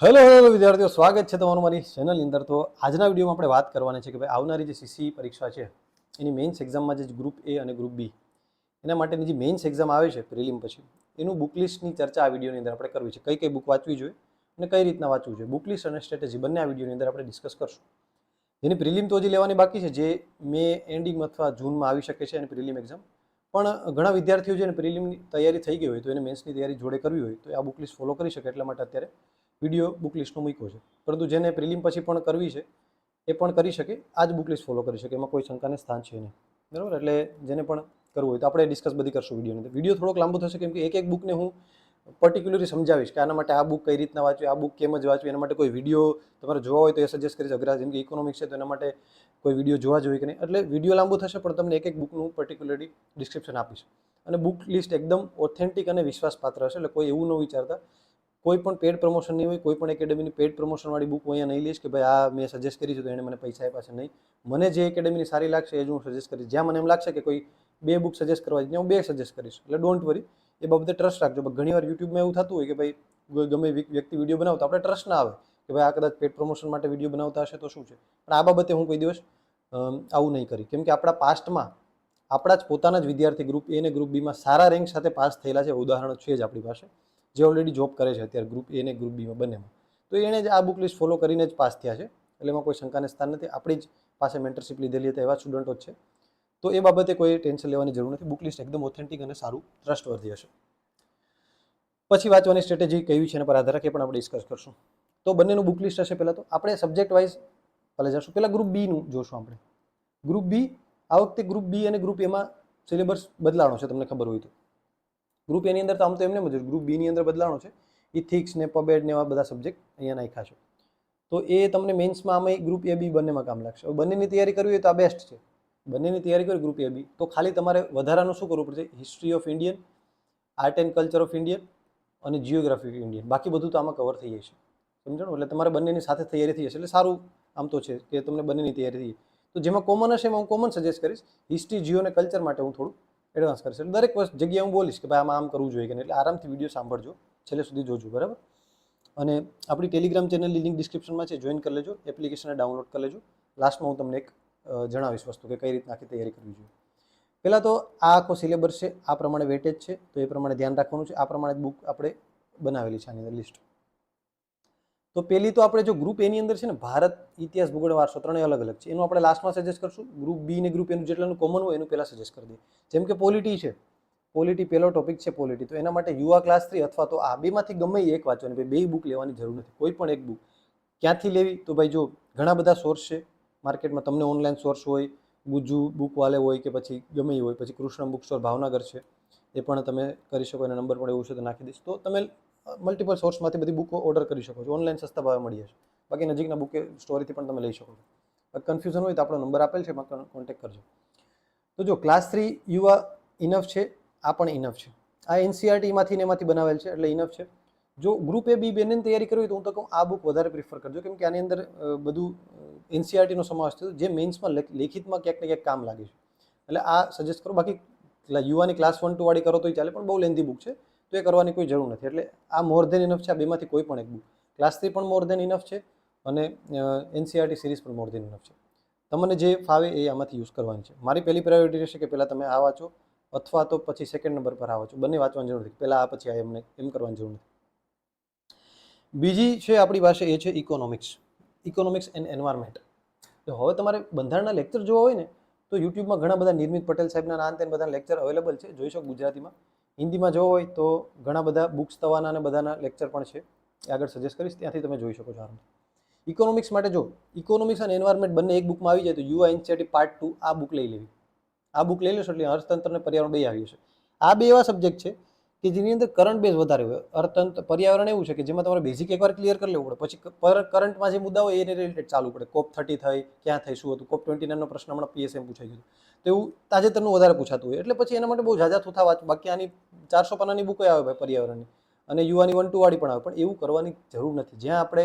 Hello વિદ્યાર્થીઓ, સ્વાગત છે તમારું મારી ચેનલની અંદર. તો આજના વિડીયોમાં આપણે વાત કરવાની છે કે ભાઈ આવનારી જે સીસી પરીક્ષા છે એની મેઇન્સ એક્ઝામમાં જે ગ્રુપ એ અને ગ્રુપ બી એના માટેની જે મેઇન્સ એક્ઝામ આવે છે પ્રિલિમ પછી એનું બુક લિસ્ટની ચર્ચા આ વિડીયોની અંદર આપણે કરવી છે. કઈ કઈ બુક વાંચવી જોઈએ અને કઈ રીતના વાંચવું જોઈએ, બુક લિસ્ટ અને સ્ટ્રેટેજી બંને આ વિડીયોની અંદર આપણે ડિસ્કસ કરશું. જેની પ્રિલિમ તો હજી લેવાની બાકી છે, જે મે એન્ડિંગ અથવા જૂનમાં આવી શકે છે એની પ્રિલિમ એક્ઝામ. પણ ઘણા વિદ્યાર્થીઓ છે ને પ્રિલિમની તૈયારી થઈ ગઈ હોય તો એને મેન્સની તૈયારી જોડે કરવી હોય તો આ બુક લિસ્ટ ફોલો કરી શકે. એટલા માટે અત્યારે વિડીયો બુક લિસ્ટનો મૂક્યો છે. પરંતુ જેને પ્રિલિમ પછી પણ કરવી છે એ પણ કરી શકે, આ જ બુક લિસ્ટ ફોલો કરી શકે, એમાં કોઈ શંકાને સ્થાન છે નહીં. બરાબર, એટલે જેને પણ કરવું હોય તો આપણે ડિસ્કસ બધી કરશું વિડીયોની અંદર. વિડીયો થોડોક લાંબો થશે કેમ કે એક એક બુકને હું પર્ટિક્યુલરલી સમજાવીશ કે આના માટે આ બુક કઈ રીતના વાંચવી, આ બુક કેમ જ વાંચવી. એના માટે કોઈ વિડીયો તમારે જોવા હોય તો એ સજેસ્ટ કરીશ. અઘરા જેમ કે ઇકોનોમિક્સ છે તો એના માટે કોઈ વિડીયો જોવા જોઈએ કે નહીં. એટલે વિડીયો લાંબો થશે પણ તમને એક એક બુકનું પર્ટિક્યુલરલી ડિસ્ક્રિપ્શન આપીશ. અને બુક લિસ્ટ એકદમ ઓથેન્ટિક અને વિશ્વાસપાત્ર હશે. એટલે કોઈ એવું ન વિચારતા કોઈ પણ પેડ પ્રમોશન નહીં હોય, કોઈ પણ એકેડેમીની પેડ પ્રમોશનવાળી બુક હું અહીંયા નહીં લઈશ કે ભાઈ આ મેં સજેસ્ટ કરી છે તો એને મને પૈસા આપ્યા છે. નહીં, મને જે એકેડેમીની સારી લાગશે એ જ હું સજેસ્ટ કરીશ. જ્યાં મને એમ લાગશે કે કોઈ બે બુક સજેસ્ટ કરવા છે હું બે સજેસ્ટ કરીશ. એટલે ડોન્ટ વરી, એ બાબતે ટ્રસ્ટ રાખજો. ઘણીવાર યુટ્યુબમાં એવું થતું હોય કે ભાઈ ગમે વ્યક્તિ વિડીયો બનાવતો આપણે ટ્રસ્ટ ના આવે કે ભાઈ આ કદાચ પેડ પ્રમોશન માટે વિડીયો બનાવતા હશે તો શું છે. પણ આ બાબતે હું કોઈ દિવસ આવું નહીં કરી, કેમ કે આપણા પાસ્ટમાં આપણા જ પોતાના જ વિદ્યાર્થી ગ્રુપ એ અને ગ્રુપ બીમાં સારા રેન્ક સાથે પાસ થયેલા છે, ઉદાહરણો છે જ આપણી પાસે, જે ઓલરેડી જોબ કરે છે અત્યારે ગ્રુપ એ અને ગ્રુપ બીમાં બંનેમાં. તો એણે જ આ બુક લિસ્ટ ફોલો કરીને જ પાસ થયા છે. એટલે એમાં કોઈ શંકાને સ્થાન નથી. આપણી જ પાસે મેન્ટરશિપ લીધેલી હતા એવા સ્ટુડન્ટો જ છે. તો એ બાબતે કોઈ ટેન્શન લેવાની જરૂર નથી. બુક લિસ્ટ એકદમ ઓથેન્ટિક અને સારું ટ્રસ્ટવર્ધી હશે. પછી વાંચવાની સ્ટ્રેટેજી કેવી છે એના પર આધાર રાખી પણ આપણે ડિસ્કસ કરશું. તો બંનેનું બુક લિસ્ટ હશે. પહેલાં તો આપણે સબ્જેક્ટ વાઇઝ પહેલાં જશું. પહેલાં ગ્રુપ બીનું જોશું આપણે. ગ્રુપ બી, આ વખતે ગ્રુપ બી અને ગ્રુપ એમાં સિલેબસ બદલાણો છે, તમને ખબર હોય તો. ગ્રુપ એની અંદર તો આમ તો એમને જ, ગ્રુપ બીની અંદર બદલાણો છે. ઇથિક્સ ને પબેડ ને એવા બધા સબ્જેક્ટ અહીંયા નાખ્યા છે. તો એ તમને મેન્સમાં આમાં ગ્રુપ એ બી બંનેમાં કામ લાગશે. બંનેની તૈયારી કરવી હોય તો આ બેસ્ટ છે. બંનેની તૈયારી કરી ગ્રુપ એ બી તો ખાલી તમારે વધારાનું શું કરવું પડશે? History of Indian, art and culture of Indian અને જીઓગ્રાફી ઓફ ઇન્ડિયન. બાકી બધું તો આમાં કવર થઈ જશે. સમજાણું? એટલે તમારે બંનેની સાથે તૈયારી થઈ જશે. એટલે સારું આમ તો છે કે તમને બંનેની તૈયારી થઈ. તો જેમાં કોમન હશે એમાં હું કોમન સજેસ્ટ કરીશ. હિસ્ટ્રી, જીઓ અને કલ્ચર માટે હું થોડું એડવાન્સ કરીશ. એટલે દરેક જગ્યાએ હું બોલીશ કે ભાઈ આમાં આમ કરવું જોઈએ કે નહીં. એટલે આરામથી વિડીયો સાંભળજો, છેલ્લે સુધી જોજો. બરાબર? અને આપણી ટેલિગ્રામ ચેનલની લિંક ડિસ્ક્રિપ્શનમાં છે, જોઈન કરી લેજો. એપ્લિકેશનને ડાઉનલોડ કરી લેજો. લાસ્ટમાં હું તમને એક જણાવીશ વસ્તુ કે કઈ રીતના આખી તૈયારી કરવી જોઈએ. પહેલાં તો આ આખો સિલેબસ છે, આ પ્રમાણે વેટેજ છે, તો એ પ્રમાણે ધ્યાન રાખવાનું છે. આ પ્રમાણે બુક આપણે બનાવેલી છે આની અંદર લિસ્ટ. તો પહેલી તો આપણે જો ગ્રુપ એની અંદર છે ને ભારત, ઇતિહાસ, ભૂગોળ, વારસો ત્રણેય અલગ અલગ છે. એનું આપણે લાસ્ટમાં સજેસ્ટ કરશું. ગ્રુપ બી ને ગ્રુપ એનું જેટલાનું કોમન હોય એનું પહેલાં સજેસ્ટ કરી દઈએ. જેમ કે પોલિટી છે, પોલિટી પહેલો ટોપિક છે પોલિટી. તો એના માટે યુવા ક્લાસ 3 અથવા તો આ બેમાંથી ગમે એક વાંચવાની. ભાઈ બે બુક લેવાની જરૂર નથી, કોઈ પણ એક બુક. ક્યાંથી લેવી? તો ભાઈ જો ઘણા બધા સોર્સ છે માર્કેટમાં. તમને ઓનલાઈન સોર્સ હોય, ગુજ્જુ બુક વાલે હોય કે પછી ગમે એ હોય. પછી કૃષ્ણ બુક સ્ટોર ભાવનગર છે, એ પણ તમે કરી શકો. એના નંબર પણ એવું છે તો નાખી દઈશ. તો તમે મલ્ટિપલ સોર્સમાંથી બધી બુકો ઓર્ડર કરી શકો છો. ઓનલાઈન સસ્તા ભાવે મળી જશે. બાકી નજીકના બુકે સ્ટોરેથી પણ તમે લઈ શકો છો. કન્ફ્યુઝન હોય તો આપણો નંબર આપેલ છે, એમાં કોન્ટેક્ટ કરજો. તો જો ક્લાસ 3 યુવા ઇનફ છે, આ પણ ઇનફ છે. આ એનસીઆરટીમાંથી ને એમાંથી બનાવેલ છે એટલે ઇનફ છે. જો ગ્રુપ એ બી બેની તૈયારી કરવી હોય તો હું તો કહું આ બુક વધારે પ્રિફર કરજો, કેમ કે આની અંદર બધું એનસીઆરટીનો સમાવેશ થયો જે મેઇન્સમાં લેખિતમાં ક્યાંક ને ક્યાંક કામ લાગે છે. એટલે આ સજેસ્ટ કરો. બાકી યુવાની ક્લાસ 1-2 વાળી કરો તોય ચાલે, પણ બહુ લેન્ધી બુક છે તો એ કરવાની કોઈ જરૂર નથી. એટલે આ મોર ધેન ઇનફ છે. આ બેમાંથી કોઈ પણ એક બુક. ક્લાસ 3 પણ મોર ધેન ઇનફ છે અને એનસીઆરટી સિરીઝ પણ મોર ધેન ઇનફ છે. તમને જે ફાવે એ આમાંથી યુઝ કરવાની છે. મારી પહેલી પ્રાયોરિટી રહેશે કે પહેલાં તમે આ વાંચો અથવા તો પછી સેકન્ડ નંબર પર આ વાંચો. બંને વાંચવાની જરૂર નથી. પહેલાં આ પછી આ એમ કરવાની જરૂર નથી. બીજી છે આપણી પાસે એ છે ઇકોનોમિક્સ. Economics and environment. તો હવે તમારે બંધારણના લેક્ચર જોવા હોય ને તો યુટ્યુબમાં ઘણા બધા નિર્મિત પટેલ સાહેબના નાન તેન બધા લેક્ચર અવેલેબલ છે, જોઈ શકો ગુજરાતીમાં. હિન્દીમાં જોવા હોય તો ઘણા બધા બુક્સ તવાના અને બધાના લેક્ચર પણ છે, એ આગળ સજેસ્ટ કરીશ, ત્યાંથી તમે જોઈ શકો છો આરામથી. ઇકોનોમિક્સ માટે જો ઇકોનોમિક્સ અને એન્વાયરમેન્ટ બંને એક બુકમાં આવી જાય તો યુઆઈ એનસીઆરટી પાર્ટ 2 આ બુક લઈ લેવી. આ બુક લઈ લેશો એટલે અર્થતંત્ર અને પર્યાવરણ બે આવી જશે. આ બે એવા સબ્જેક્ટ છે કે જેની અંદર કરંટ બેઝ વધારે હોય. અર્થતંત્ર, પર્યાવરણ એવું છે કે જેમાં તમારે બેઝિક એકવાર ક્લિયર કરી લેવું પડે, પછી કરંટમાં જે મુદ્દા હોય એને રિલેટેડ ચાલુ પડે. COP30 થઈ, ક્યાં થઈ, શું હતું. COP29 નો પ્રશ્ન હમણાં પીએસએમ પૂછાઈ ગયો તો એવું તાજેતરનું વધારે પૂછાતું હોય. એટલે પછી એના માટે બહુ ઝાઝા થૂથા વાંચ. બાકી આની 400 પાનાની બુકો આવે ભાઈ પર્યાવરણની, અને યુવાની 1-2 વાળી પણ આવે. પણ એવું કરવાની જરૂર નથી. જ્યાં આપણે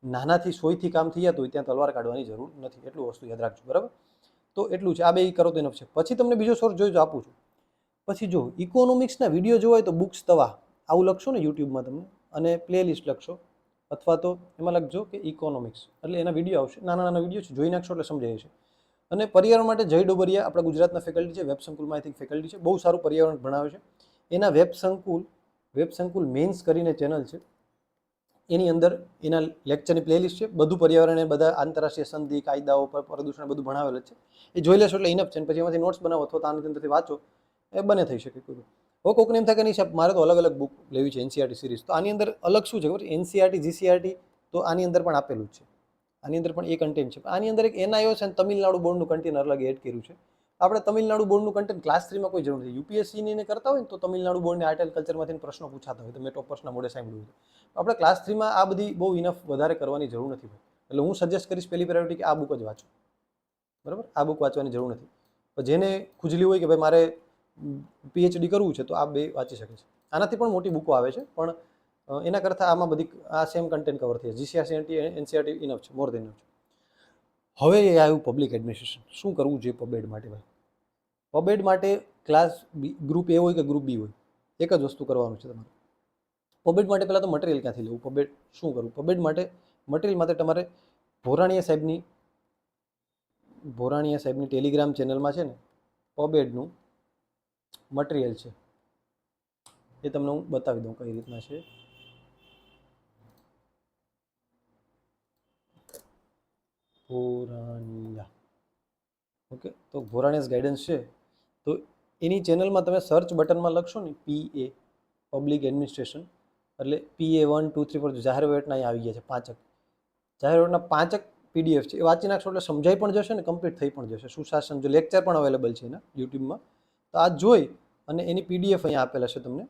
નાનાથી સોયથી કામ થઈ જતું હોય ત્યાં તલવાર કાઢવાની જરૂર નથી. એટલું વસ્તુ યાદ રાખજો. બરાબર? તો એટલું છે. આ બે કરો તો એનફ છે. પછી તમને બીજો સોર્સ જોઈજો આપું છું. પછી જો ઇકોનોમિક્સના વિડીયો જોવા હોય તો બુક્સ તવા આવું લખશો ને યુટ્યુબમાં તમે અને પ્લેલિસ્ટ લખશો અથવા તો એમાં લખજો કે ઇકોનોમિક્સ, એટલે એના વિડીયો આવશે, નાના નાના વિડીયો છે, જોઈ નાખશો એટલે સમજાય છે. અને પર્યાવરણ માટે જય ડોબરિયા આપણા ગુજરાતના ફેકલ્ટી છે, વેબ સંકુલમાં આઈ થિંક ફેકલ્ટી છે, બહુ સારું પર્યાવરણ ભણાવે છે. એના વેબ સંકુલ મેન્સ કરીને ચેનલ છે, એની અંદર એના લેક્ચરની પ્લેલિસ્ટ છે, બધું પર્યાવરણ એ બધા આંતરરાષ્ટ્રીય સંધિ, કાયદાઓ પર પ્રદૂષણ બધું ભણાવેલ છે. એ જોઈ લેશો એટલે ઇનફ છે. પછી એમાંથી નોટ્સ બનાવો અથવા તો આની અંદરથી વાંચો, એ બને થઈ શકે. કોઈ હવે કોઈકને એમ થાય કે નહીં સાહેબ મારે તો અલગ અલગ બુક લેવી છે એનસીઆરટી સિરીઝ, તો આની અંદર અલગ શું છે ખબર છે? એનસીઆરટી જીસીઆરટી તો આની અંદર પણ આપેલું જ છે, આની અંદર પણ એ કન્ટેન્ટ છે. આની અંદર એક એનઆઈઓ છે અને તમિલનાડુ બોર્ડનું કન્ટેન્ટ અલગ એડ કર્યું છે. આપણે તમિલનાડુ બોર્ડનું કન્ટેન્ટ ક્લાસ 3માં કોઈ જરૂર નથી. યુપીએસસીને કરતા હોય ને તો તમિલનાડુ બોર્ડને આર્ટ એન્ડ કલ્ચરમાંથી પ્રશ્નો પૂછાતા હોય તો મેં ટોપર્સના મોડે સાંભળ્યું હતું. આપણે ક્લાસ 3માં આ બધી બહુ ઇનફ વધારે કરવાની જરૂર નથી. એટલે હું સજેસ્ટ કરીશ પહેલી પ્રાયોરિટી કે આ બુક જ વાંચો, બરાબર? આ બુક વાંચવાની જરૂર નથી. પણ જેને ખુજલી હોય કે ભાઈ મારે પીએચડી કરવું છે તો આ બે વાંચી શકે છે. આનાથી પણ મોટી બુકો આવે છે, પણ એના કરતાં આમાં બધી આ સેમ કન્ટેન્ટ કવર થઈ જાય. જીસીઆરટી એનસીઆરટી ઇનફ છે, મોર દેન ઇનફ છે. હવે એ આવ્યું પબ્લિક એડમિનિસ્ટ્રેશન. શું કરવું જોઈએ પબેડ માટે? ભાઈ પબેડ માટે ક્લાસ ગ્રુપ એ હોય કે ગ્રુપ બી હોય, એક જ વસ્તુ કરવાનું છે તમારે. પબેડ માટે પહેલાં તો મટીરિયલ ક્યાંથી લેવું, પબેડ શું કરવું? પબેડ માટે મટીરિયલ માટે તમારે ભોરાણીયા સાહેબની ટેલિગ્રામ ચેનલમાં છે ને પબેડનું મટીરિયલ છે, એ તમને હું બતાવી દઉં કઈ રીતના છે. ભોરાણીયા, ઓકે, તો ભોરાણીયાસ ગાઈડન્સ છે. તો એની ચેનલમાં તમે સર્ચ બટનમાં લખશો ને PA પબ્લિક એડમિનિસ્ટ્રેશન, એટલે PA 1 2 3 4 જાહેર વહીવટના અહીંયા આવી ગયા છે 5 જાહેર વહીવટના 5 PDF છે. એ વાંચી નાખશો એટલે સમજાઈ પણ જશે ને કમ્પ્લીટ થઈ પણ જશે. સુશાસન જો લેક્ચર પણ અવેલેબલ છે એના યુટ્યુબમાં, તો આ જોઈ અને એની PDF અહીંયા આપેલા છે તમને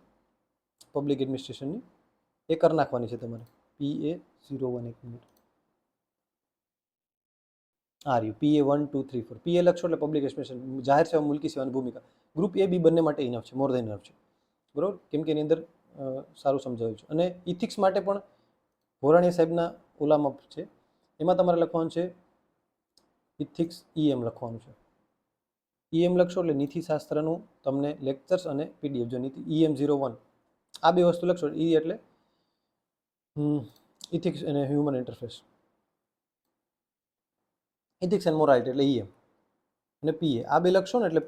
પબ્લિક એડમિનિસ્ટ્રેશનની, એ કરી નાખવાની છે તમારે. PA 01 એક મિનિટ, આ રહ્યું PA 1 2 3 4. PA લખશો એટલે પબ્લિક એડમિનિસ્ટ્રેશન, જાહેર સેવા મુલકી સેવાની ભૂમિકા. ગ્રુપ A B બંને માટે ઇનફ છે, મોર દેન ઇનફ છે, બરાબર? કેમ કે એની અંદર સારું સમજાવ્યું છે. અને ઇથિક્સ માટે પણ ભોરાણીયા સાહેબના ઓલામાં છે, એમાં તમારે લખવાનું છે ઇથિક્સ EM લખવાનું છે. EM લખશો એટલે નીતિશાસ્ત્રનું તમને લેક્ચર્સ અને PDF. જો નીતિ EM 01 આ બે વસ્તુ લખશો, E એટલે ઇથિક્સ અને human interface, ethics and morality એટલે EM, અને PA આ બે લખશો ને એટલે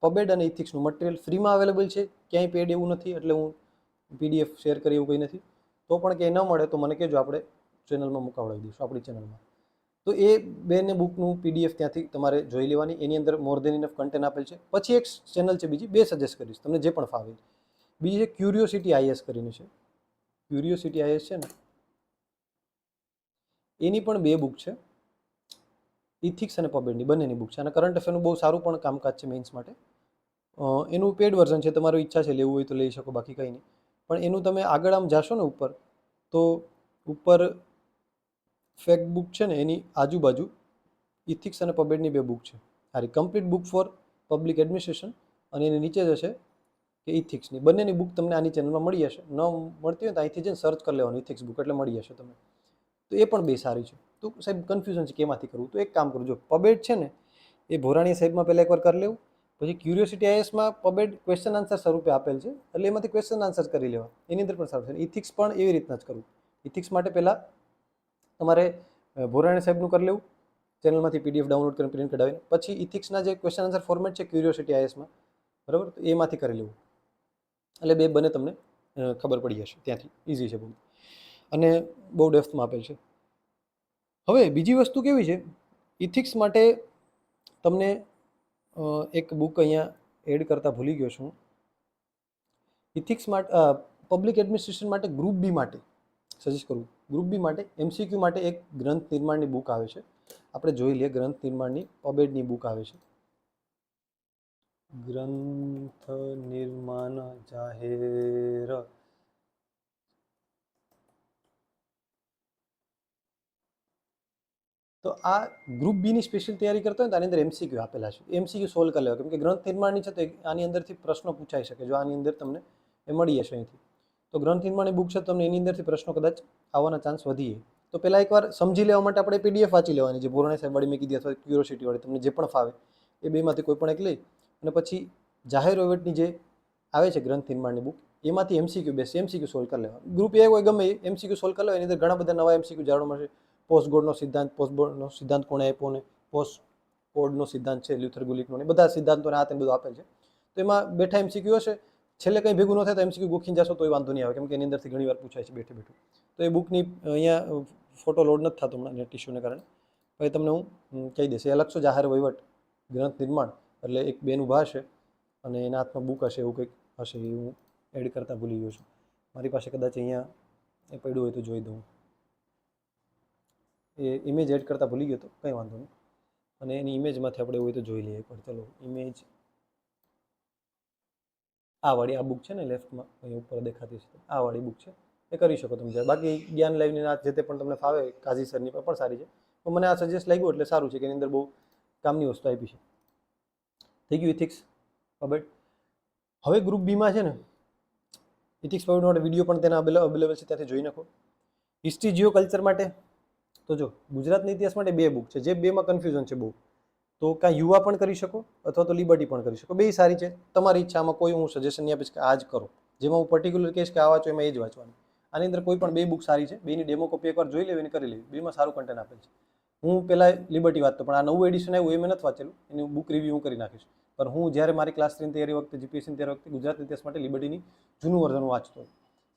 પબેડ અને ઇથિક્સનું મટીરિયલ ફ્રીમાં અવેલેબલ છે, ક્યાંય પેડ એવું નથી. એટલે હું PDF શેર કરી એવું કંઈ નથી. તો પણ ક્યાંય ન મળે તો મને કહેજો, આપણે ચેનલમાં મુકાવડાવી દઈશું, આપણી ચેનલમાં. તો એ બેને બુકનું PDF ત્યાંથી તમારે જોઈ લેવાની. એની અંદર મોર દેન ઇનફ કન્ટેન્ટ આપેલ છે. પછી એક ચેનલ છે બીજી, બે સજેસ્ટ કરીશ તમને જે પણ ફાવે. બીજી છે ક્યુરિયોસિટી IS કરીને છે. ક્યુરિયોસિટી IS છે ને, એની પણ બે બુક છે, ઇથિક્સ અને પબેડની બંનેની બુક છે. અને કરંટ અફેરનું બહુ સારું પણ કામકાજ છે મેઇન્સ માટે. એનું પેડ વર્ઝન છે, તમારી ઈચ્છા છે લેવું હોય તો લઈ શકો, બાકી કંઈ નહીં. પણ એનું તમે આગળ આમ જાશો ને ઉપર, તો ઉપર ફેક્ટ બુક છે ને એની આજુબાજુ ઇથિક્સ અને પબેડની બે બુક છે. સારી complete book for public administration, અને એની નીચે જ હશે કે ઇથિક્સની. બંનેની બુક તમને આની ચેનલમાં મળી જશે. ન મળતી હોય તો અહીંથી જઈને સર્ચ કરી લેવાનું ઇથિક્સ બુક, એટલે મળી જશે તમને. તો એ પણ બે સારી છે. તો સાહેબ કન્ફ્યુઝન છે કેમાંથી કરવું, તો એક કામ કરજો, પબેડ છે ને એ ભોરાણીયા સાહેબમાં પહેલાં એકવાર કરી લેવું. પછી ક્યુરિયોસિટી ISમાં પબેડ ક્વેશ્ચન આન્સર સ્વરૂપે આપેલ છે, એટલે એમાંથી ક્વેશ્ચન આન્સર કરી લેવા, એની અંદર પણ સારું છે. ઇથિક્સ પણ એવી રીતના જ કરવું. ઇથિક્સ માટે પહેલાં તમારે ભોરાણીયા સાહેબનું કરી લેવું, ચેનલમાંથી PDF ડાઉનલોડ કરીને પ્રિન્ટ કઢાવીને. પછી ઇથિક્સના જે ક્વેશ્ચન આન્સર ફોર્મેટ છે ક્યુરિયોસિટી ISમાં, બરાબર, તો એમાંથી કરી લેવું. એટલે બે બને તમને ખબર પડી જશે ત્યાંથી, ઇઝી છે બહુ, અને બહુ ડેપ્થમાં આપેલ છે. હવે બીજી વસ્તુ કેવી છે, ઇથિક્સ માટે તમને એક બુક અહીંયા એડ કરતાં ભૂલી ગયો છું. ઇથિક્સ માટે પબ્લિક એડમિનિસ્ટ્રેશન માટે ગ્રુપ બી માટે સજેસ્ટ કરું. ગ્રુપ બી માટે MCQ માટે એક ગ્રંથ નિર્માણની બુક આવે છે, આપણે જોઈ લઈએ. ગ્રંથ નિર્માણની પબેડની બુક આવે છે, ગ્રંથ નિર્માણ જાહેર. તો આ ગ્રુપ બીની સ્પેશિયલ તૈયારી કરતા હોય તો આની અંદર MCQ આપેલા છે. MCQ સોલ્વ કરી લેવા, કેમ કે ગ્રંથ નિર્માણની છે તો આની અંદરથી પ્રશ્નો પૂછાઈ શકે. જો આની અંદર તમને એ મળી જશે અહીંથી, તો ગ્રંથ નિર્માણની બુક છે, તમને એની અંદરથી પ્રશ્નો કદાચ આવવાના ચાન્સ વધી જાય. તો પહેલાં એકવાર સમજી લેવા માટે આપણે PDF વાંચી લેવાની, જે ભોરાણીયા સાહેબ વાળી મેં કીધી, અથવા ક્યુરિયોસિટી વાળી, તમને જે પણ ફાવે એ બેમાંથી કોઈ પણ એક લઈ, અને પછી જાહેર વહીવટની જે આવે છે ગ્રંથ નિર્માણની બુક, એમાંથી એમસીક્યુ બેસ્ટ એમસીક્યુ સોલ્વ કરી લેવા. ગ્રુપ એ હોય ગમે એમસીક્યુ સોલ્વ કરી લેવા. એની અંદર ઘણા બધા નવા એમસીક્યુ જાણવા મળશે. પોસ્ટબોર્ડનો સિદ્ધાંત કોણે આપ્યો ને પોસ્ટ કોડનો સિદ્ધાંત છે લ્યુથર ગુલિકનો, એ બધા સિદ્ધાંતોને આ બધું આપેલ છે. તો એમાં બેઠા એમસીક્યુ હશે, છેલ્લે કંઈ ભેગું ન થાય તો એમસીક્યુ ગોખીને જશો તોય વાંધો નહીં આવે, કેમ કે એની અંદરથી ઘણી વાર પૂછાય છે બેઠે બેઠું. તો એ બુકની અહીંયા ફોટો લોડ નથી થતો હમણાં નેટ ઇશ્યુને કારણે, પછી તમને હું કહી દઈશ. એ લખશો જાહેર વહીવટ ગ્રંથ નિર્માણ, એટલે એક બેન ઊભા હશે અને એના હાથમાં બુક હશે, એવું કંઈક હશે. એ હું એડ કરતા ભૂલી ગયો છું. મારી પાસે કદાચ અહીંયા એ પડ્યું હોય તો જોઈ દઉં. એ ઇમેજ એડ કરતા ભૂલી ગયો તો કંઈ વાંધો નહીં. અને એની ઇમેજમાંથી આપણે હોય તો જોઈ લઈએ એકવાર. ચલો ઇમેજ આ વાળી આ બુક છે ને લેફ્ટમાં અહીં ઉપર દેખાતી છે, આ વાળી બુક છે. એ કરી શકો તમે જ્યારે. બાકી જ્ઞાન લાઈવની આ જે તે પણ તમને ફાવે કાઝી સરની પણ સારી છે. તો મને આ સજેસ્ટ લાગ્યું એટલે સારું છે કે એની અંદર બહુ કામની વસ્તુ આપી છે. થઈ ગયું ઇથિક્સ પબેટ. હવે ગ્રુપ બીમાં છે ને ઇથિક્સ પબેટ માટે વિડીયો પણ તેના અવેલેબલ છે, ત્યાંથી જોઈ નાખો. હિસ્ટ્રી જીઓ કલ્ચર માટે તો જો ગુજરાતના ઇતિહાસ માટે 2 બુક છે, જે 2માં કન્ફ્યુઝન છે બહુ. તો કાં યુવા પણ કરી શકો અથવા તો લિબર્ટી પણ કરી શકો. 2 સારી છે, તમારી ઈચ્છામાં કોઈ હું સજેશન નહીં આપીશ કે આ જ કરો. જેમાં હું પર્ટિક્યુલર કહીશ કે આ વાંચો એમાં એ જ વાંચવાનું. આની અંદર કોઈ પણ 2 બુક સારી છે, 2ની ડેમો કોપી એકવાર જોઈ લેવી અને કરી લેવી. 2માં સારું કન્ટેન્ટ આપેલ છે. હું પહેલાં લિબર્ટી વાંચતો, પણ આ નવું એડિશન આવ્યું એ મેં નથી વાંચેલું. એની બુક રિવ્યૂ હું કરી નાખીશ. પણ હું જ્યારે મારી ક્લાસ 3 તૈયારી વખતે જીપીએસસીની તૈયારી વખતે ગુજરાત ઇતિહાસ માટે લિબર્ટીની જૂનું વર્ઝન વાંચતો.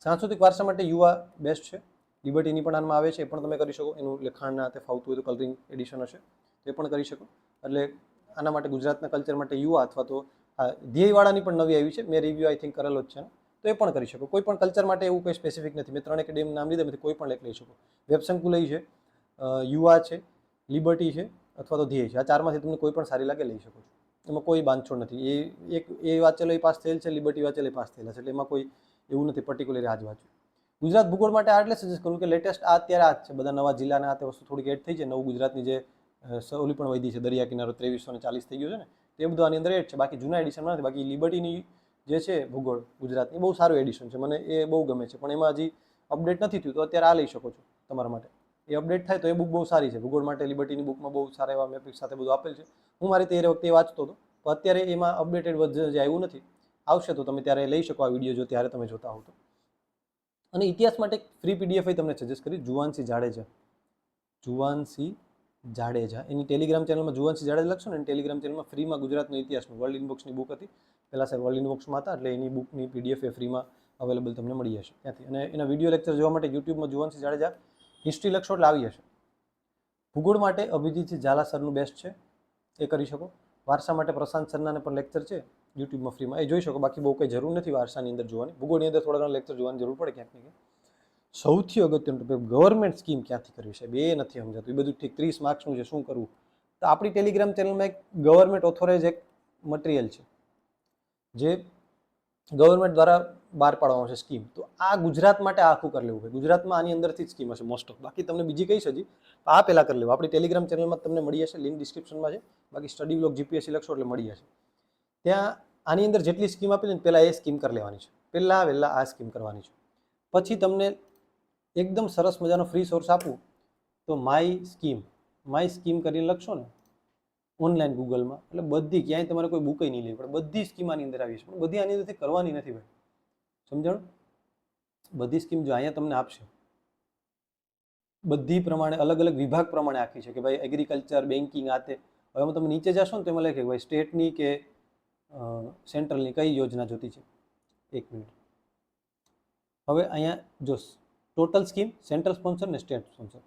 સાંસ્કૃતિક વારસા માટે યુવા બેસ્ટ છે. લિબર્ટીની પણ આમાં આવે છે, એ પણ તમે કરી શકો. એનું લખાણના હાથે ફાવતું હોય તો કલરિંગ એડિશન હશે તો એ પણ કરી શકો. એટલે આના માટે ગુજરાતના કલ્ચર માટે યુવા અથવા તો ધ્યેયવાળાની પણ નવી આવી છે, મેં રિવ્યૂ આઈ થિંક કરેલો જ છે ને, તો એ પણ કરી શકો. કોઈ પણ કલ્ચર માટે એવું કંઈ સ્પેસિફિક નથી. મેં 3 એકેડેમી નામ લીધા, કોઈ પણ એક લઈ શકો. વેબસંકુલય છે, યુવા છે, લિબર્ટી છે અથવા તો ધ્યેય છે. આ 4માંથી તમને કોઈ પણ સારી લાગે લઈ શકો છો. એમાં કોઈ બાંધછોડ નથી. એ વાંચેલો એ પાસ થયેલ છે, લિબર્ટી વાંચેલો એ પાસ થયેલા છે. એટલે એમાં કોઈ એવું નથી પર્ટિક્યુલર આ જ વાંચવું. ગુજરાત ભૂગોળ માટે આ એટલે સજેસ્ટ કરું કે લેટેસ્ટ આ અત્યારે આ જ છે. બધા નવા જિલ્લાના આ તે વસ્તુ થોડીક એડ થઈ છે. નવું ગુજરાતની જે ઓલી પણ વધી છે, દરિયા કિનારો 2340 થઈ ગયો છે ને, તે બધું આની અંદર એડ છે. બાકી જૂના એડિશનમાં નથી. બાકી લિબર્ટીની જે છે ભૂગોળ ગુજરાતની બહુ સારું એડિશન છે, મને એ બહુ ગમે છે. પણ એમાં હજી અપડેટ નથી થયું, તો અત્યારે આ લઈ શકો છો તમારા માટે. એ અપડેટ થાય તો એ બુક બહુ સારી છે. ભૂગોળ માટે લિબર્ટીની બુકમાં બહુ સારા એવા મેપિંગ સાથે બધું આપેલ છે. હું મારી તૈયારી વખતે વાંચતો હતો, તો અત્યારે એમાં અપડેટેડ વર્ઝન જે આવ્યું નથી. આવશે તો તમે ત્યારે લઈ શકો આ વિડીયો જો ત્યારે તમે જોતા હો તો. અને ઇતિહાસ માટે ફ્રી પીડીએફ તમને સજેસ્ટ કરી, જુવાનસિંહ જાડેજા. જુવાનસિંહ જાડેજા એની ટેલિગ્રામ ચેનલમાં જુવાનસિંહ જાડેજા લખશો ને, એની ટેલિગ્રામ ચેનલમાં ફ્રીમાં ગુજરાતનો ઇતિહાસનું વર્લ્ડ ઇનબોક્સની બુક હતી. પહેલાં સાહેબ વર્લ્ડ ઇનબોક્સમાં હતા, એટલે એની બુકની પીડીએફ એ ફ્રીમાં અવેલેબલ તમને મળી જશે ત્યાંથી. અને એના વિડીયો લેક્ચર જોવા માટે યુટ્યુબમાં જુવાનસિંહ જાડેજા હિસ્ટ્રી લખશો એટલે આવી જશે. ભૂગોળ માટે અભિજીતસિંહ ઝાલા સરનું બેસ્ટ છે, એ કરી શકો. વારસા માટે પ્રશાંત સરનાને પણ લેક્ચર છે યુટ્યુબમાં ફ્રીમાં, એ જોઈ શકો. બાકી બહુ કંઈ જરૂર નથી વારસાની અંદર જોવાની. ભૂગોળની અંદર થોડા ઘણા લેક્ચર જોવાની જરૂર પડે ક્યાંક ને ક્યાંક. સૌથી અગત્યનું ગવર્મેન્ટ સ્કીમ ક્યાંથી કરવી છે, બે નથી સમજાતું. એ બધું ઠીક 30 માર્ક્સનું છે, શું કરવું? તો આપણી ટેલિગ્રામ ચેનલમાં એક ગવર્મેન્ટ ઓથોરાઇઝ એક મટીરિયલ છે જે ગવર્મેન્ટ દ્વારા બહાર પાડવામાં છે સ્કીમ. તો આ ગુજરાત માટે આખું કરી લેવું ભાઈ. ગુજરાતમાં આની અંદરથી જ સ્કીમ હશે મોસ્ટ ઓફ. બાકી તમને બીજી કઈ છે હજી, આ પહેલાં કરી લેવું. આપણી ટેલિગ્રામ ચેનલમાં તમને મળી જશે, લિંક ડિસ્ક્રિપ્શનમાં છે. બાકી સ્ટડી બ્લોગ જીપીએસસી લખશો એટલે મળી જશે. ત્યાં આની અંદર જેટલી સ્કીમ આપેલી ને પહેલાં એ સ્કીમ કરી લેવાની છે. પહેલાં આ સ્કીમ કરવાની છે. પછી તમને એકદમ સરસ મજાનો ફ્રી સોર્સ આપું તો માય સ્કીમ કરીને લખશો ને ઓનલાઈન ગૂગલમાં, એટલે બધી ક્યાંય તમારે કોઈ બુક નહીં લેવી પડે. બધી સ્કીમ આની અંદર આવી છે, પણ બધી આની અંદરથી કરવાની નથી ભાઈ. સમજાણું? બધી સ્કીમ જો અહીંયા તમને આપશે, બધી પ્રમાણે અલગ અલગ વિભાગ પ્રમાણે આખી છે કે ભાઈ એગ્રીકલ્ચર, બેન્કિંગ, આ તે. હવે તમે નીચે જશો ને તો એમાં લખે ભાઈ સ્ટેટની કે સેન્ટ્રલની કઈ યોજના જોતી છે. 1 મિનિટ. હવે અહીંયા જો ટોટલ સ્કીમ, સેન્ટ્રલ સ્પોન્સર ને સ્ટેટ સ્પોન્સર.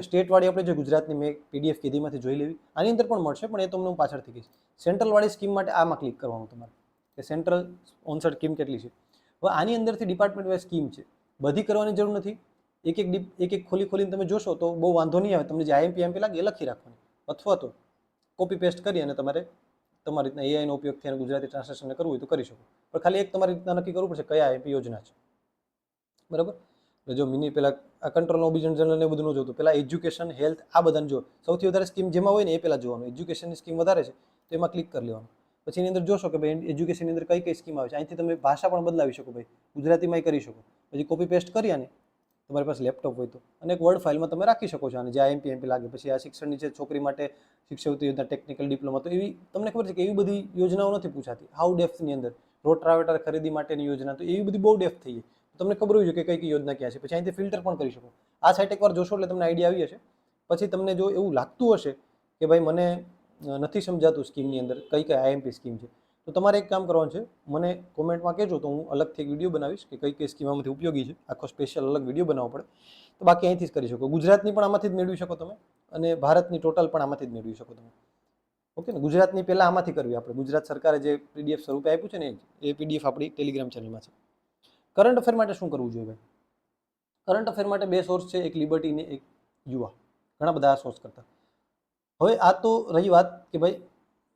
સ્ટેટવાળી આપણે જો ગુજરાતની મેં પીડીએફ કીધીમાંથી જોઈ લેવી. આની અંદર પણ મળશે, પણ એ તમને હું પાછળથી કહીશ. સેન્ટ્રલવાળી સ્કીમ માટે આમાં ક્લિક કરવાનું તમારે કે સેન્ટ્રલ સ્પોન્સર્ડ સ્કીમ કેટલી છે. હવે આની અંદરથી ડિપાર્ટમેન્ટ વાઇઝ સ્કીમ છે, બધી કરવાની જરૂર નથી. એક ખોલીને તમે જોશો તો બહુ વાંધો નહીં આવે. તમને જે આઈએમપી લાગે એ લખી રાખવાની, અથવા તો કોપી પેસ્ટ કરી અને તમારે તમારી રીતના એઆઈનો ઉપયોગથી અને ગુજરાતી ટ્રાન્સલેશનને કરવું હોય તો કરી શકો. પણ ખાલી એક તમારી રીતના નક્કી કરવું પડશે કયા આઈએમપી યોજના છે, બરાબર. જો મિની પહેલાં આ કંટ્રોલ ઓબિજન જનરલ એ બધું ન જોતું. પહેલાં એજ્યુકેશન, હેલ્થ આ બધાને જો સૌથી વધારે સ્કીમ જેમાં હોય ને એ પહેલાં જોવાનું. એજ્યુકેશનની સ્કીમ વધારે છે તો એમાં ક્લિક કરી લેવાનું. પછી એની અંદર જોશો કે ભાઈ એજ્યુકેશનની અંદર કઈ સ્કીમ આવે છે. અહીંથી તમે ભાષા પણ બદલાવી શકો ભાઈ, ગુજરાતીમાંય કરી શકો. પછી કોપી પેસ્ટ કરી અને તમારી પાસે લેપટોપ હોય તો અને એક વર્ડ ફાઇલમાં તમે રાખી શકો છો. અને જે આઈએમપી લાગે પછી આ શિક્ષણની છે છોકરી માટે શિક્ષકવૃત્તિ યોજના, ટેકનિકલ ડિપ્લોમા, તો એવી તમને ખબર છે કે એવી બધી યોજનાઓ નથી પૂછાતી હાઉ ડેપ્થની અંદર. રોટાવેટર ખરીદી માટેની યોજના, તો એવી બધી બહુ ડેપ્થ થઈ જાય. તમને ખબર હોય છે કે કઈ કઈ યોજના ક્યાં છે. પછી અહીંથી ફિલ્ટર પણ કરી શકો. આ સાઇટ એકવાર જોશો એટલે તમને આઈડિયા આવી જશે. પછી તમને જો એવું લાગતું હશે કે ભાઈ મને નથી સમજાતું સ્કીમની અંદર કઈ કઈ આઈએમપી સ્કીમ છે, તો તમારે એક કામ કરવાનું છે, મને કોમેન્ટમાં કહેજો તો હું અલગથી એક વિડીયો બનાવીશ કે કઈ કઈ સ્કીમ આમાંથી ઉપયોગી છે. આખો સ્પેશિયલ અલગ વિડીયો બનાવવો પડે. તો બાકી અહીંથી જ કરી શકો. ગુજરાતની પણ આમાંથી જ મેળવી શકો તમે, અને ભારતની ટોટલ પણ આમાંથી જ મેળવી શકો તમે. ઓકે ને. ગુજરાતની પહેલાં આમાંથી કરવી આપણે. ગુજરાત સરકારે જે પીડીએફ સ્વરૂપે આપ્યું છે ને એ પીડીએફ આપણી ટેલિગ્રામ ચેનલમાં છે. કરંટ અફેર માટે શું કરવું જોઈએ ભાઈ? કરંટ અફેર માટે બે સોર્સ છે, એક લિબર્ટી ને એક યુવા. ઘણા બધા આ સોર્સ કરતા. હવે આ તો રહી વાત કે ભાઈ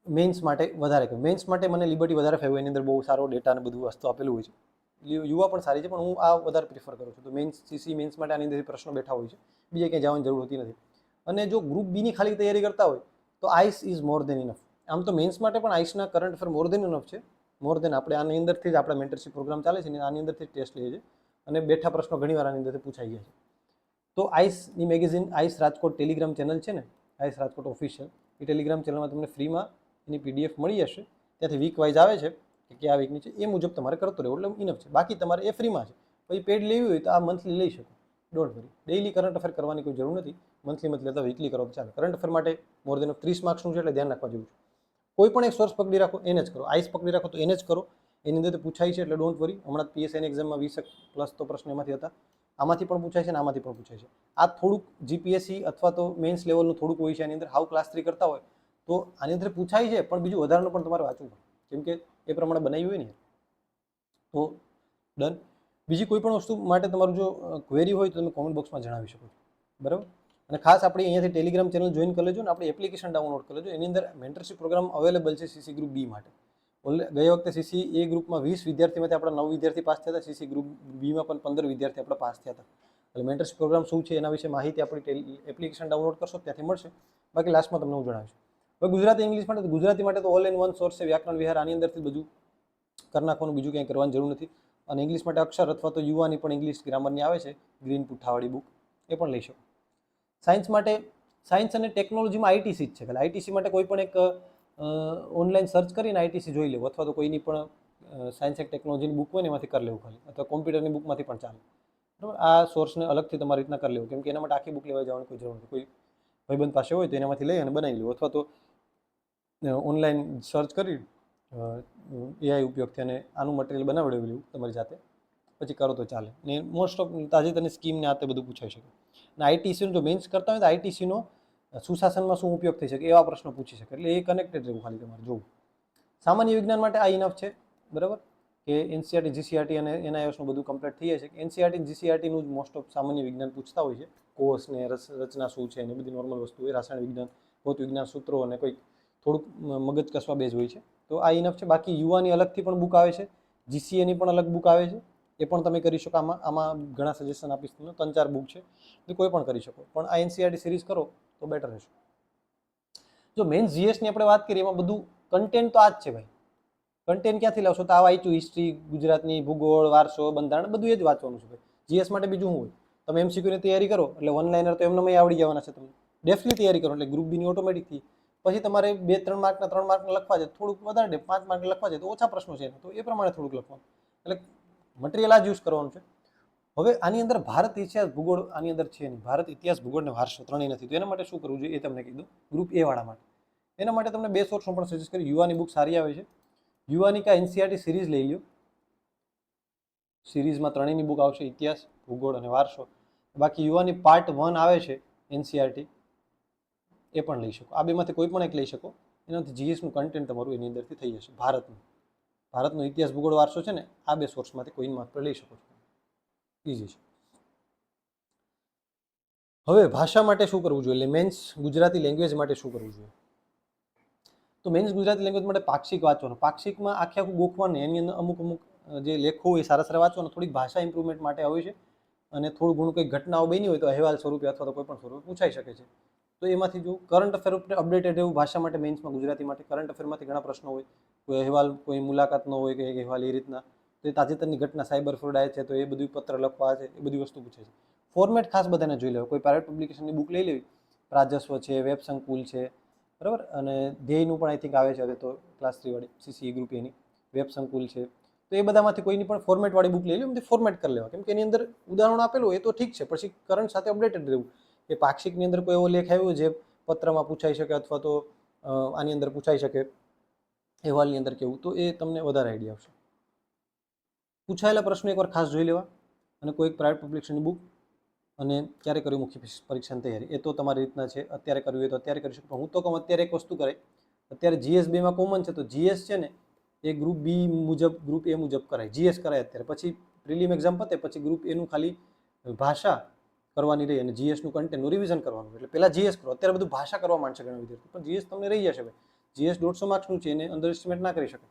મેન્સ માટે વધારે કહ્યું. મેન્સ માટે મને લિબર્ટી વધારે ફેવર, એની અંદર બહુ સારો ડેટા અને બધું વસ્તુ આપેલું હોય છે. યુવા પણ સારી છે, પણ હું આ વધારે પ્રિફર કરું છું. તો મેન્સ સીસી મેન્સ માટે આની અંદરથી પ્રશ્નો બેઠા હોય છે, બીજે ક્યાંય જવાની જરૂર હોતી નથી. અને જો ગ્રુપ બીની ખાલી તૈયારી કરતા હોય તો ICE is more than enough. આમ તો મેન્સ માટે પણ આઈસના current affair more than enough છે. મોર દેન આપણે આની અંદરથી જ આપણા મેન્ટરશિપ પ્રોગ્રામ ચાલે છે ને આની અંદરથી ટેસ્ટ લઈએ છીએ, અને બેઠા પ્રશ્નો ઘણીવાર આની અંદરથી પૂછાઈ ગયા છે. તો આઈસની magazine ICE Rajkot Telegram channel છે ને, આઈસ રાજકોટ ઓફિશિયલ, એ ટેલિગ્રામ ચેનલમાં તમને ફ્રીમાં એની પીડીએફ મળી જશે. ત્યાંથી વીક વાઇઝ આવે છે કે કયા વીકની છે, એ મુજબ તમારે કરતો રહેવું એટલે ઇનફ છે. બાકી તમારે એ ફ્રીમાં છે. પછી પેડ લેવી હોય તો આ મંથલી લઈ શકો, don't worry. Daily current affair કરવાની કોઈ જરૂર નથી. મંથલી લેતા વીકલી કરો ચાલે. કરંટ અફેર માટે મોર દેન 30 માર્ક્સનું છે એટલે ધ્યાન રાખવા જેવું છે. કોઈ પણ એક સોર્સ પકડી રાખો, એને જ કરો. આઈસ પકડી રાખો તો એને જ કરો. એની અંદર પૂછાય છે એટલે ડોન્ટ વરી. હમણાં પીએસઆઈની એક્ઝામમાં 20+ તો પ્રશ્ન એમાંથી હતા. આમાંથી પણ પૂછાય છે અને આમાંથી પણ પૂછાય છે. આ થોડુંક જીપીએસસી અથવા તો મેન્સ લેવલનું થોડુંક હોય છે આની અંદર. હાવ ક્લાસ 3 કરતા હોય તો આની અંદર પૂછાય છે, પણ બીજું વધારાનું પણ તમારે વાંચવું પડે, કેમ કે એ પ્રમાણે બનાવ્યું હોય ને. તો ડન. બીજી કોઈ પણ વસ્તુ માટે તમારું જો ક્વેરી હોય તો તમે કોમેન્ટ બોક્સમાં જણાવી શકો છો, બરાબર. અને ખાસ આપણી અહીંયાથી ટેલિગ્રામ ચેનલ જોઈન કરી લેજો ને આપણી એપ્લિકેશન ડાઉનલોડ કરી લેજો. એની અંદર મેન્ટરશિપ પ્રોગ્રામ અવેલેબલ છે સીસી ગ્રુપ બી માટે. ગઈ વખતે સીસી એ ગ્રુપમાં 20 વિદ્યાર્થીમાંથી આપણા 9 વિદ્યાર્થી પાસ થયા હતા. સીસી ગ્રુપ બીમાં પણ 15 વિદ્યાર્થી આપણા પાસ થયા હતા. એટલે મેન્ટરશિપ પ્રોગ્રામ શું છે એના વિશે માહિતી આપણી એપ્લિકેશન ડાઉનલોડ કરશો ત્યાંથી મળશે. બાકી લાસ્ટમાં તમને હું જણાવીશ. હવે ગુજરાતી ઇંગ્લિશ માટે, ગુજરાતી માટે તો ઓલ ઇન વન સોર્સ છે વ્યાકરણ વિહાર. આની અંદરથી બધું કરી નાખવાનું, બીજું કંઈ કરવાની જરૂર નથી. અને ઇંગ્લિશ માટે અક્ષર અથવા તો યુવાની પણ ઇંગ્લિશ ગ્રામરની આવે છે, ગ્રીન પુઠ્ઠાવાળી બુક, એ પણ લઈ શકો. સાયન્સ માટે, સાયન્સ અને ટેકનોલોજીમાં આઈટીસી જ છે. એટલે આઈટીસી માટે કોઈ પણ એક ઓનલાઈન સર્ચ કરીને આઈટીસી જોઈ લેવું, અથવા તો કોઈની પણ સાયન્સ એન્ડ ટેકનોલોજીની બુક હોય ને એમાંથી કરી લેવું ખાલી, અથવા કોમ્પ્યુટરની બુકમાંથી પણ ચાલે, બરાબર. આ સોર્સને અલગથી તમારી રીતના કરી લેવું, કેમ કે એના માટે આખી બુક લેવા જવાની કોઈ જરૂર નથી. કોઈ ભાઈબંધ પાસે હોય તો એનામાંથી લઈ અને બનાવી લેવું, અથવા તો ઓનલાઈન સર્ચ કરી એઆઈ ઉપયોગથી અને આનું મટીરિયલ બનાવી લેવું તમારી જાતે, પછી કરો તો ચાલે. ને મોસ્ટ ઓફ તાજેતરની સ્કીમને આ તે બધું પૂછાઈ શકે. અને આઈટીસીનું જો મેન્સ કરતા હોય તો આઈટીસીનો સુશાસનમાં શું ઉપયોગ થઈ શકે એવા પ્રશ્નો પૂછી શકે. એટલે એ કનેક્ટેડ રહેવું ખાલી તમારે જોવું. સામાન્ય વિજ્ઞાન માટે આ ઇનફ છે, બરાબર. કે એનસીઆરટી, જીસીઆરટી અને એનઆઈએસનું બધું કમ્પ્લીટ થઈ જાય છે. એનસીઆરટી જીસીઆરટીનું જ મોસ્ટ ઓફ સામાન્ય વિજ્ઞાન પૂછતા હોય છે. કોષ ને રચના શું છે ને બધી નોર્મલ વસ્તુ હોય. રાસાયણિક વિજ્ઞાન, ભૌત વિજ્ઞાન, સૂત્રો અને કોઈ થોડુંક મગજ કસવા બેઝ હોય છે. તો આ ઇનફ છે. બાકી યુવાની અલગથી પણ બુક આવે છે, જીસીએની પણ અલગ બુક આવે છે, એ પણ તમે કરી શકો. આમાં ઘણા સજેશન આપીશ તમને, 3-4 બુક છે, એ કોઈ પણ કરી શકો. પણ આ એનસીઆરટી સિરીઝ કરો તો બેટર રહેશે. જો મેઇન જીએસની આપણે વાત કરીએ એમાં બધું કન્ટેન્ટ તો આ જ છે ભાઈ. કન્ટેન્ટ ક્યાંથી લાવશો? તો આ વાંચ્યું, હિસ્ટ્રી, ગુજરાતની ભૂગોળ, વારસો, બંધારણ, બધું એ જ વાંચવાનું છે ભાઈ. જીએસ માટે બીજું શું હોય? તમે એમસીક્યુની તૈયારી કરો એટલે વન લાઇનર તો એમને આવડી જવાના છે. તમને ડેફલી તૈયારી કરો એટલે ગ્રુપ બીની ઓટોમેટિકથી. પછી તમારે 2-3 માર્કના 3 માર્કના લખવા છે, થોડુંક વધારે ડે 5 માર્કના લખવા છે તો ઓછા પ્રશ્નો છે, તો એ પ્રમાણે થોડુંક લખવાનું. એટલે મટીરિયલ આ જ યુઝ કરવાનું છે. હવે આની અંદર ભારત ઇતિહાસ ભૂગોળ આની અંદર છે નહીં. ભારત ઇતિહાસ ભૂગોળ ને વારસો ત્રણેય નથી. તો એના માટે શું કરવું જોઈએ એ તમને કીધું. ગ્રુપ એ વાળા માટે એના માટે તમને 2 સોર્સ હું પણ સજેસ્ટ કરી. યુવાની બુક સારી આવે છે. યુવાની કા એનસીઆરટી સિરીઝ લઈ લ્યો. સિરીઝમાં ત્રણેયની બુક આવશે, ઇતિહાસ, ભૂગોળ અને વારસો. બાકી યુવાની પાર્ટ 1 આવે છે એનસીઆરટી, એ પણ લઈ શકો. આ બેમાંથી કોઈ પણ એક લઈ શકો. એનાથી જીએસનું કન્ટેન્ટ તમારું એની અંદરથી થઈ જશે. ભારતનો ઇતિહાસ, ભૂગોળ, વારસો છે ને, આ 2 સોર્સમાંથી કોઈ માત્ર લઈ શકો છો. ઇઝી છે. હવે ભાષા માટે શું કરવું જોઈએ? મેન્સ ગુજરાતી લેંગ્વેજ માટે શું કરવું જોઈએ? તો મેન્સ ગુજરાતી લેંગ્વેજ માટે પાક્ષિક વાંચવાનું. પાક્ષિકમાં આખું ગોખવાનું, એની અંદર અમુક જે લેખો હોય સારા સારા વાંચવાનું. થોડીક ભાષા ઇમ્પ્રુવમેન્ટ માટે આવે છે, અને થોડું ઘણું કંઈક ઘટનાઓ બની હોય તો અહેવાલ સ્વરૂપે અથવા તો કોઈ પણ સ્વરૂપે પૂછાઈ શકે છે. તો એમાંથી જો કરંટ અફેર ઉપર અપડેટેડ રહેવું ભાષા માટે, મેન્સમાં ગુજરાતી માટે કરંટ અફેરમાંથી ઘણા પ્રશ્નો હોય. કોઈ અહેવાલ, કોઈ મુલાકાતનો હોય કે અહેવાલ એ રીતના. તો એ તાજેતરની ઘટના, સાયબર ફ્રોડ આવે છે તો એ બધું પત્ર લખવા છે, એ બધી વસ્તુ પૂછે છે. ફોર્મેટ ખાસ બધાને જોઈ લેવું. કોઈ પ્રાઇવેટ પબ્લિકેશનની બુક લઈ લેવી, રાજસ્વ છે, વેબ સંકુલ છે, બરાબર. અને ધ્યેયનું પણ આઈ થિંક આવે છે હવે તો, ક્લાસ 3 વાળી સીસી ગ્રુપ એની. વેબ સંકુલ છે, તો એ બધામાંથી કોઈની પણ ફોર્મેટવાળી બુક લઈ લો, એમાંથી ફોર્મેટ કરી લેવા. કેમ કે એની અંદર ઉદાહરણ આપેલું હોય એ તો ઠીક છે, પછી કરંટ સાથે અપડેટેડ રહેવું. કે પાક્ષિકની અંદર કોઈ એવો લેખ આવ્યો જે પત્રમાં પૂછાઈ શકે અથવા તો આની અંદર પૂછાઈ શકે, અહેવાલની અંદર કેવું, તો એ તમને વધારે આઈડિયા આવશે. પૂછાયેલા પ્રશ્નો એકવાર ખાસ જોઈ લેવા, અને કોઈ એક પ્રાઇવેટ પબ્લિકેશનની બુક, અને ક્યારે કર્યું મુખ્ય પરીક્ષાની તૈયારી, એ તો તમારી રીતના છે. અત્યારે કરવી હોય તો અત્યારે કરી શકો. હું તો કહું અત્યારે એક વસ્તુ કરે, અત્યારે GS 2માં કોમન છે, તો GS છે ને એ ગ્રુપ બી મુજબ, ગ્રુપ એ મુજબ કરાય. GS કરાય અત્યારે, પછી પ્રિલિમ એક્ઝામ પતે પછી ગ્રુપ એનું ખાલી ભાષા કરવાની રહી અને GSનું કન્ટેન્ટનું રિવિઝન કરવાનું. એટલે પહેલાં GS કરો. અત્યારે બધું ભાષા કરવા માંડશે ઘણા વિદ્યાર્થીઓ, પણ GS તમને રહી જશે ભાઈ. GS 150 માર્ક્સનું છે, એને અંડર એસ્ટિમેટ ના કરી શકે,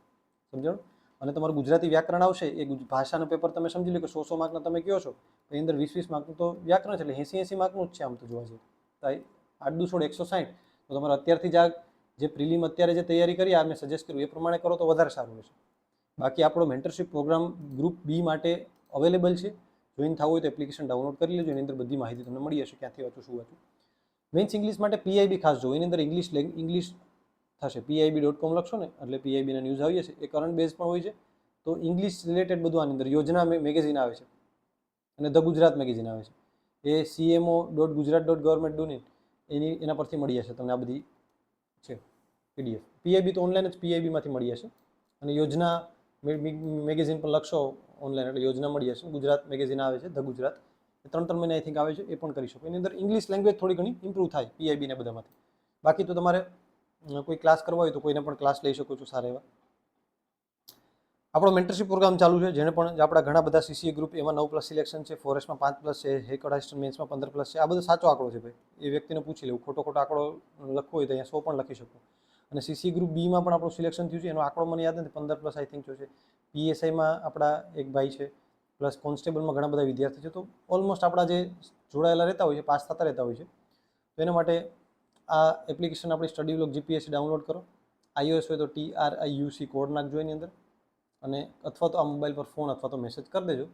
સમજાણું? અને તમારું ગુજરાતી વ્યાકરણ આવશે, એ ભાષાનું પેપર તમે સમજી લો કે 100 માર્કના તમે કહો છો, તો એની અંદર 20 માર્કનું તો વ્યાકરણ છે, એટલે 80 માર્કનું જ છે આમ તો જોવા જઈએ. તો 8 16 160, તો તમારે અત્યારથી જ જે પ્રિલિમ અત્યારે જે તૈયારી કરી આ મેં સજેસ્ટ કર્યું એ પ્રમાણે કરો તો વધારે સારું રહેશે. બાકી આપણો મેન્ટરશિપ પ્રોગ્રામ ગ્રુપ બી માટે અવેલેબલ છે. જોઈન થવું હોય તો એપ્લિકેશન ડાઉનલોડ કરી લેજો, એની અંદર બધી માહિતી તમને મળી જશે, ક્યાંથી વાંચું, શું વાંચું. મેન્સ ઇંગ્લિશ માટે PIB ખાસ જોવો, એની અંદર ઇંગ્લિશ થશે. PIB.com લખશો ને એટલે PIBના ન્યૂઝ આવી જશે. એ કરંટ બેઝ પણ હોય છે, તો ઇંગ્લિશ રિલેટેડ બધું આની અંદર. યોજના મેગેઝિન આવે છે અને ધ ગુજરાત મેગેઝિન આવે છે, એ cmo.gujarat.government.in એના પરથી મળી જશે તમને. આ બધી છે PDF. PIB તો ઓનલાઈન જ PIBમાંથી મળી જશે, અને યોજના મેગેઝિન પણ લખશો ઓનલાઈન એટલે યોજના મળી જશે. ગુજરાત મેગેઝિન આવે છે, ધ ગુજરાત, 3 મહિના આઈ થિંક આવે છે, એ પણ કરી શકો. એની અંદર ઇંગ્લિશ લેંગ્વેજ થોડી ઘણી ઇમ્પ્રૂવ થાય PIB ને બધામાંથી. બાકી તો તમારે કોઈ ક્લાસ કરવા હોય તો કોઈને પણ ક્લાસ લઈ શકો છો સારા એવા. આપણો મેન્ટરશિપ પ્રોગ્રામ ચાલુ છે, જેને પણ આપણા ઘણા બધા CCA ગ્રુપ, એમાં 9+ સિલેક્શન છે, ફોરેસ્ટમાં 5+ છે, હેકડ આસિસ્ટન્ટ મેન્સમાં 15+ છે. આ બધો સાચો આંકડો છે ભાઈ, એ વ્યક્તિને પૂછી લેવું. ખોટો આંકડો લખવો હોય તો અહીંયા 100 પણ લખી શકો. અને CCA ગ્રુપ બીમાં પણ આપણું સિલેક્શન થયું છે, એનો આંકડો મને યાદ નથી, 15+ આઈ થિંક છે. PSIમાં આપણા એક ભાઈ છે, પ્લસ કોન્સ્ટેબલમાં ઘણા બધા વિદ્યાર્થી છે. તો ઓલમોસ્ટ આપણા જે જોડાયેલા રહેતા હોય છે, પાસ થતા રહેતા હોય છે. તો એના માટે આ એપ્લિકેશન આપણી સ્ટડી વ્લોગ GPSC ડાઉનલોડ કરો. iOS હોય તો TRIUC કોડ નાખજો એની અંદર, અને અથવા તો આ મોબાઈલ પર ફોન અથવા તો મેસેજ કરી દેજો.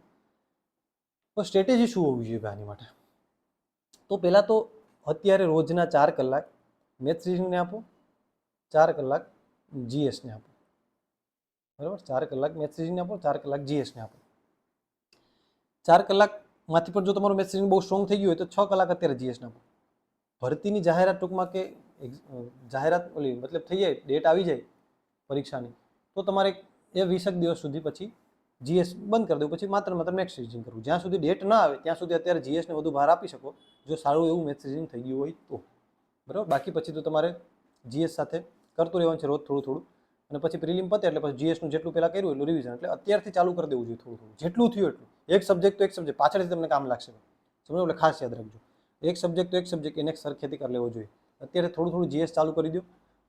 તો સ્ટ્રેટેજી શું હોવી જોઈએ આની માટે? તો પહેલાં તો અત્યારે રોજના 4 કલાક મેથ્સ રીઝનિંગને આપો, 4 કલાક GSને આપો, બરાબર? 4 કલાક મેથ્સ રીઝનિંગ આપો, 4 કલાક GSને આપો. 4 કલાકમાંથી પણ જો તમારું મેથ્સ રીઝનિંગ બહુ સ્ટ્રોંગ થઈ ગયું હોય તો 6 કલાક અત્યારે GSને આપો. ભરતીની જાહેરાત ટૂંકમાં કે જાહેરાત ઓલી મતલબ થઈ જાય, ડેટ આવી જાય પરીક્ષાની, તો તમારે એ 20 દિવસ સુધી પછી GS બંધ કરી દેવું, પછી માત્ર મેથ્સ રીઝનિંગ કરવું. જ્યાં સુધી ડેટ ના આવે ત્યાં સુધી અત્યારે GSને વધુ ભાર આપી શકો, જો સારું એવું મેથ્સ રીઝનિંગ થઈ ગયું હોય તો, બરાબર? બાકી પછી તો તમારે GS સાથે કરતું રહેવાનું છે રોજ થોડું થોડું, અને પછી પ્રિલિમ પતે એટલે પછી GSનું જેટલું પહેલાં કર્યું એટલું રિવિઝન. એટલે અત્યારથી ચાલુ કરી દેવું જોઈએ થોડું થોડું, જેટલું થયું એટલું. એક સબ્જેક્ટ તો એક સબ્જેક્ટ પાછળથી તમને કામ લાગશે, સમજો? એટલે ખાસ યાદ રાખજો, એક સબ્જેક્ટ તો એક સબ્જેક્ટ એને સરખેથી કરી લેવો જોઈએ. અત્યારે થોડું થોડું GS ચાલુ કરી દો,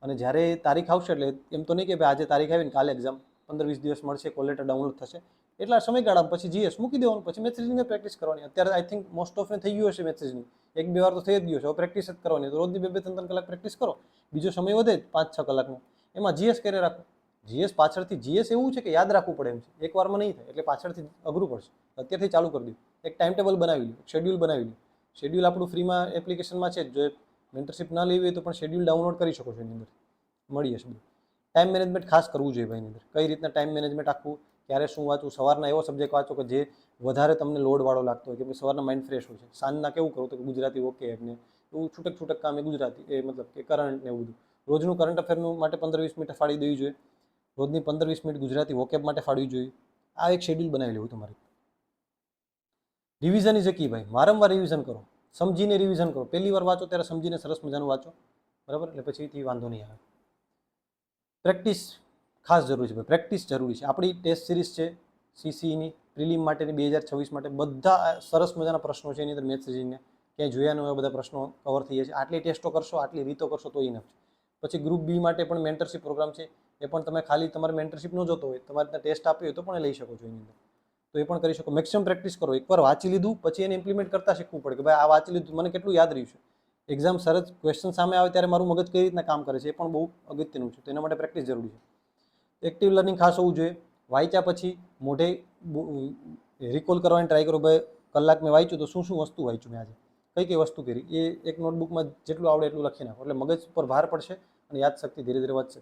અને જ્યારે તારીખ આવશે એટલે એમ તો નહીં કે ભાઈ આજે તારીખ આવીને કાલે એક્ઝામ, 15-20 દિવસ મળશે, કોલ લેટર ડાઉનલોડ થશે, એટલા સમયગાળામાં પછી GS મૂકી દેવાનું, પછી મેથ્સ રીઝનિંગ પ્રેક્ટિસ કરવાની. અત્યારે આઈ થિંક મોસ્ટ ઓફને થઈ ગયું હશે મેથ્સ રીઝનિંગ, 1-2 વાર તો થઈ જ ગયું છે, હવે પ્રેક્ટિસ જ કરવાની. તો રોજની 2-3 કલાક પ્રેક્ટિસ કરો, બીજો સમય વધે 5-6 કલાકનો, એમાં GS કરી રાખો. GS પાછળથી GS એવું છે કે યાદ રાખવું પડે એમ છે, એક વારમાં નહીં થાય, એટલે પાછળથી અઘરું પડશે. અત્યારથી ચાલુ કરી દો, એક ટાઈમ ટેબલ બનાવી લો, શેડ્યુલ બનાવી લો. શેડ્યુલ આપણું ફ્રીમાં એપ્લિકેશનમાં છે, જો મેન્ટરશિપ ના લેવી હોય તો પણ શેડ્યુલ ડાઉનલોડ કરી શકો છો, એની અંદર મળી જશે. ટાઈમ મેનેજમેન્ટ ખાસ કરવું જોઈએ ભાઈ એની અંદર. કઈ રીતના ટાઈમ મેનેજમેન્ટ આખું, ક્યારે શું વાંચવું. સવારના એવો સબ્જેક્ટ વાંચો કે જે વધારે તમને લોડવાળો લાગતો હોય, કે સવારના માઇન્ડ ફ્રેશ હોય છે. સાંજના કેવું કરું તો ગુજરાતી ઓકે, એટલે એવું છૂટક કામ એ ગુજરાતી, એ મતલબ કે કરંટ ને એવું બધું. રોજનું કરંટ અફેરનું માટે 15-20 મિનિટ ફાળી દેવી જોઈએ. રોજની 15-20 મિનિટ ગુજરાતી વોકેબ માટે ફાળવી જોઈએ. આ એક શેડ્યુલ બનાવી લેવું તમારે. રિવિઝન ઇઝ અ કી ભાઈ, વારંવાર રિવિઝન કરો, સમજીને રિવિઝન કરો. પહેલી વાર વાંચો ત્યારે સમજીને સરસ મજાનું વાંચો, બરાબર? એટલે પછીથી વાંધો નહીં આવે. પ્રેક્ટિસ ખાસ જરૂરી છે, પ્રેક્ટિસ જરૂરી છે. આપણી ટેસ્ટ સિરીઝ છે CCEની પ્રિલિમ માટેની 2026 માટે, બધા સરસ મજાના પ્રશ્નો છે એની અંદર. મેથ્સ રીઝનિંગને ક્યાંય જોયા ન હોય બધા પ્રશ્નો કવર થઈ જશે. આટલી ટેસ્ટો કરશો, આટલી રીતો કરશો તો ઇનફ છે. પછી ગ્રુપ બી માટે પણ મેન્ટરશિપ પ્રોગ્રામ છે, એ પણ તમે ખાલી તમારે મેન્ટરશિપ ન જોતો હોય, તમારે ત્યાં ટેસ્ટ આપી હોય તો પણ લઈ શકો છો એની અંદર, તો એ પણ કરી શકો. મેક્સિમમ પ્રેક્ટિસ કરો. એકવાર વાંચી લીધું પછી એને ઇમ્પ્લિમેન્ટ કરતા શીખવું પડે કે ભાઈ આ વાંચી લીધું, મને કેટલું યાદ રહ્યું છે. એક્ઝામ સરસ ક્વેશ્ચન સામે આવે ત્યારે મારું મગજ કઈ રીતના કામ કરે છે એ પણ બહુ અગત્યનું છે. તો એના માટે પ્રેક્ટિસ જરૂરી છે. એક્ટિવ લર્નિંગ ખાસ હોવું જોઈએ. વાંચ્યા પછી મોઢે રિકોલ કરવાની ટ્રાય કરો. ભાઈ કલાક મેં વાંચ્યું તો શું વસ્તુ વાંચ્યું મેં આજે, કઈ વસ્તુ કરી, એ એક નોટબુકમાં જેટલું આવડે એટલું લખી નાખો, એટલે મગજ પર ભાર પડશે અને યાદશક્તિ ધીરે ધીરે વધશે.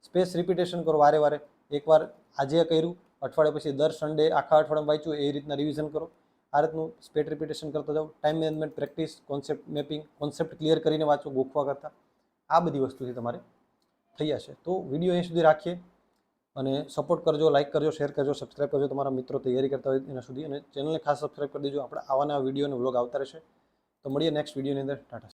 સ્પેસ રિપીટેશન કરો વારે વારે. એકવાર આજે કર્યું, અઠવાડિયા પછી દર સન્ડે આખા અઠવાડિયામાં વાંચ્યું એ રીતના રિવિઝન કરો. આ રીતનું સ્પેટ રિપીટેશન કરતા જાઓ. Time management practice, concept mapping, concept clear કરીને વાંચો ગોખવા કરતાં. આ બધી વસ્તુથી તમારે થઈ જશે. તો વિડીયો અહીં સુધી રાખીએ અને સપોર્ટ કરજો, લાઇક કરજો, શેર કરજો, સબસ્ક્રાઈબ કરજો તમારા મિત્રો તૈયારી કરતા હોય એના સુધી, અને ચેનલને ખાસ સબસ્ક્રાઈબ કરી દેજો. આપણે આવા નવા વિડીયો અને વ્લોગ આવતા રહેશે. તો મળીએ નેક્સ્ટ વિડીયોની અંદર. ટાટા.